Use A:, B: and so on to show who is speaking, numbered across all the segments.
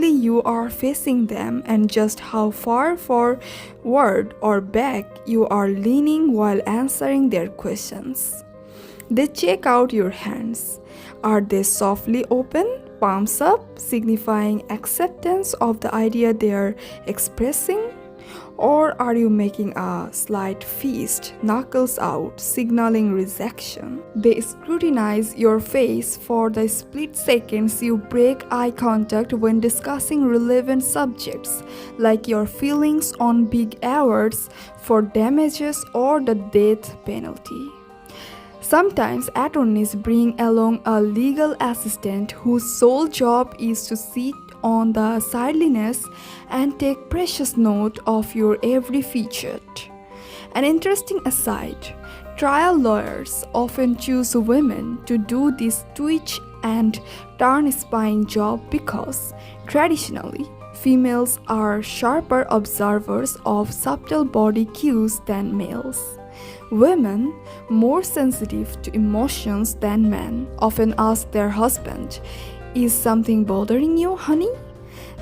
A: you are facing them and just how far forward or back you are leaning while answering their questions. They check out your hands. Are they softly open, palms up, signifying acceptance of the idea they are expressing? Or are you making a slight fist, knuckles out, signaling rejection? They scrutinize your face for the split seconds you break eye contact when discussing relevant subjects, like your feelings on big awards for damages or the death penalty. Sometimes attorneys bring along a legal assistant whose sole job is to sit on the sidelines and take precious note of your every feature. An interesting aside, trial lawyers often choose women to do this twitch and turn spying job because traditionally females are sharper observers of subtle body cues than males. Women, more sensitive to emotions than men, often ask their husband, "Is something bothering you, honey?"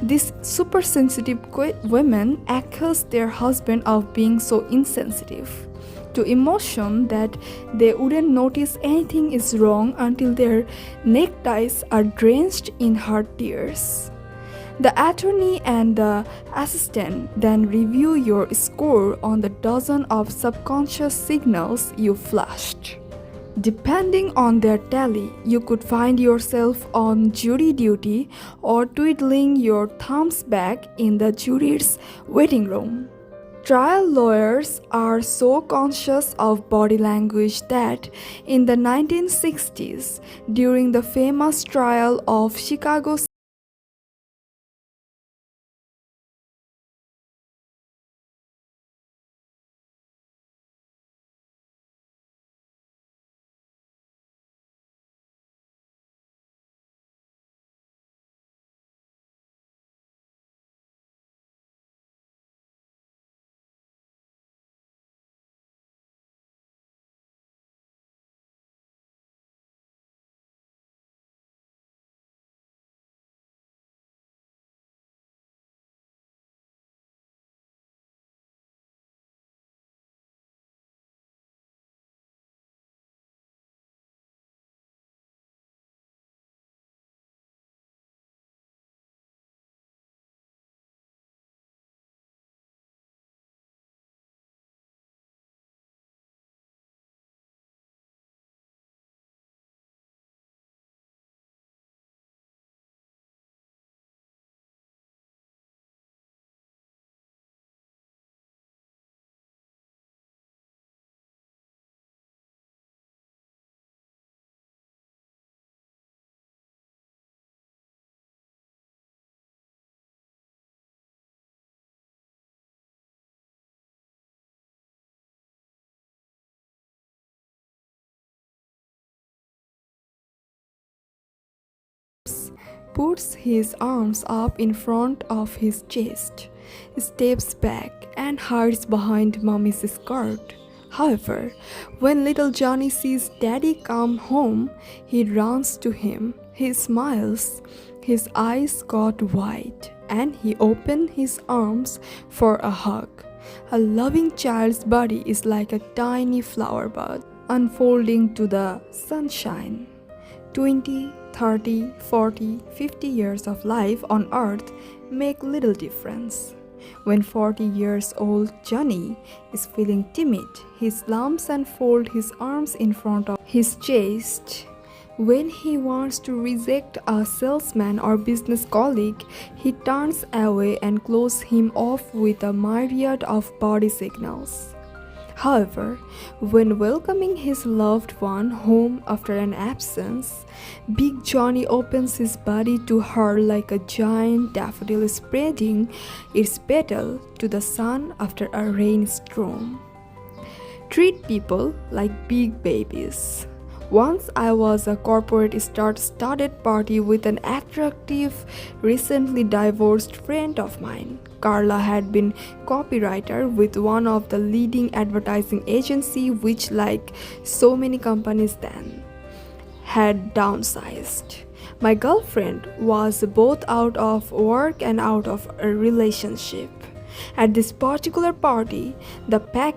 A: These super sensitive women accuse their husband of being so insensitive to emotion that they wouldn't notice anything is wrong until their neckties are drenched in her tears. The attorney and the assistant then review your score on the dozen of subconscious signals you flashed. Depending on their tally, you could find yourself on jury duty or twiddling your thumbs back in the jury's waiting room. Trial lawyers are so conscious of body language that in the 1960s, during the famous trial of Chicago puts his arms up in front of his chest, steps back, and hides behind Mommy's skirt. However, when little Johnny sees Daddy come home, he runs to him. He smiles, his eyes got wide, and he opens his arms for a hug. A loving child's body is like a tiny flower bud unfolding to the sunshine. 20, 30, 40, 50 years of life on earth make little difference. When 40 years old Johnny is feeling timid, he slumps and folds his arms in front of his chest. When he wants to reject a salesman or business colleague, he turns away and closes him off with a myriad of body signals. However, when welcoming his loved one home after an absence, Big Johnny opens his body to her like a giant daffodil spreading its petal to the sun after a rainstorm. Treat people like big babies. Once I was a corporate star-studded party with an attractive, recently divorced friend of mine. Carla had been copywriter with one of the leading advertising agency which, like so many companies then, had downsized. My girlfriend was both out of work and out of a relationship. At this particular party, the pack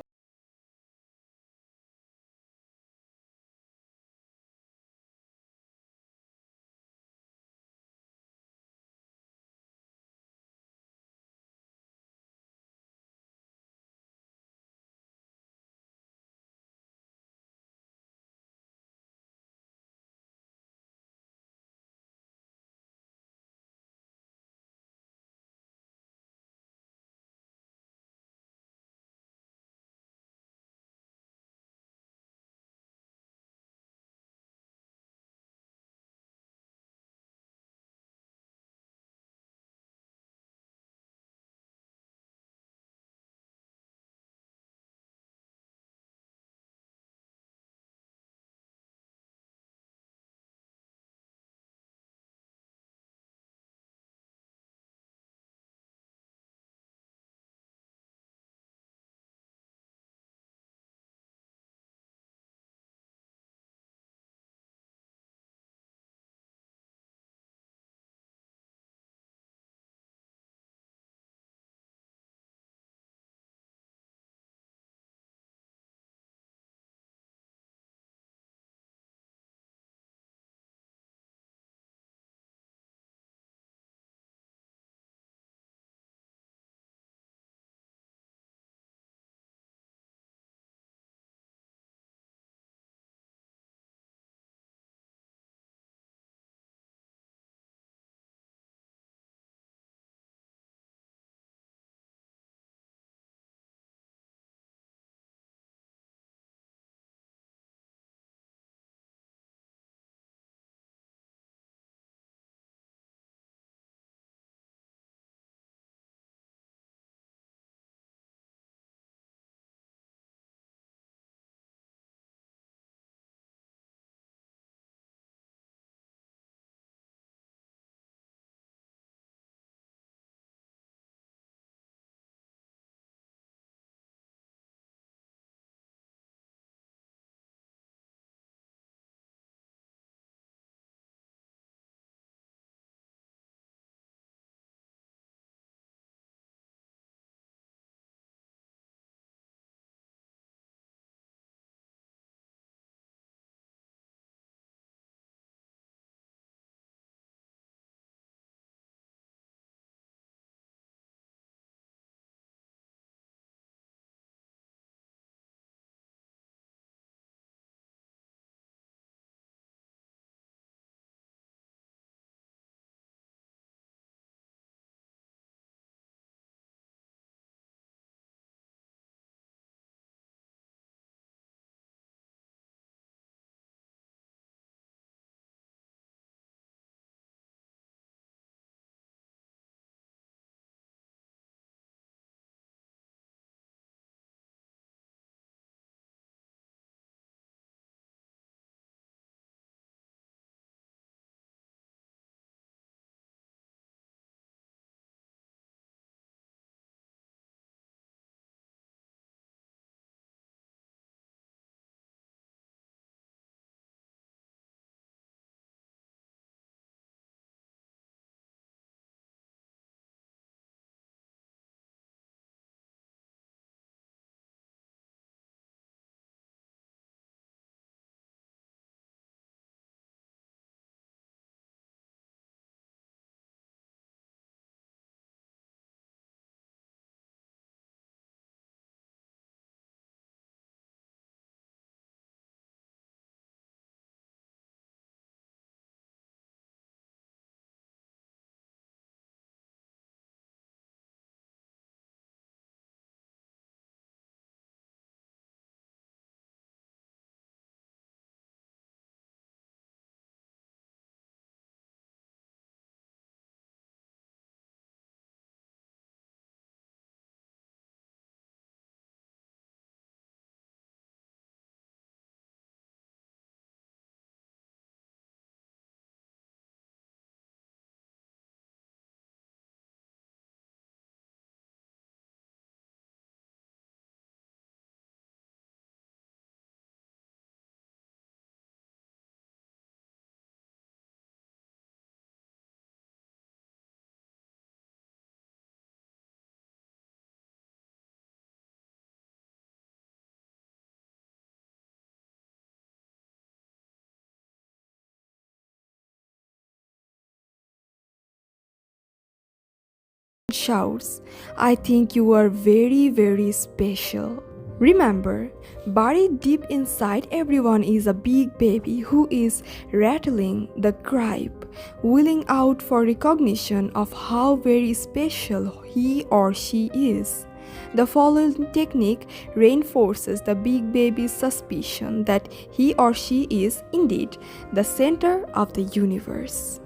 A: shouts, I think you are very, very special. Remember, buried deep inside everyone is a big baby who is rattling the gripe, willing out for recognition of how very special he or she is. The following technique reinforces the big baby's suspicion that he or she is indeed the center of the universe.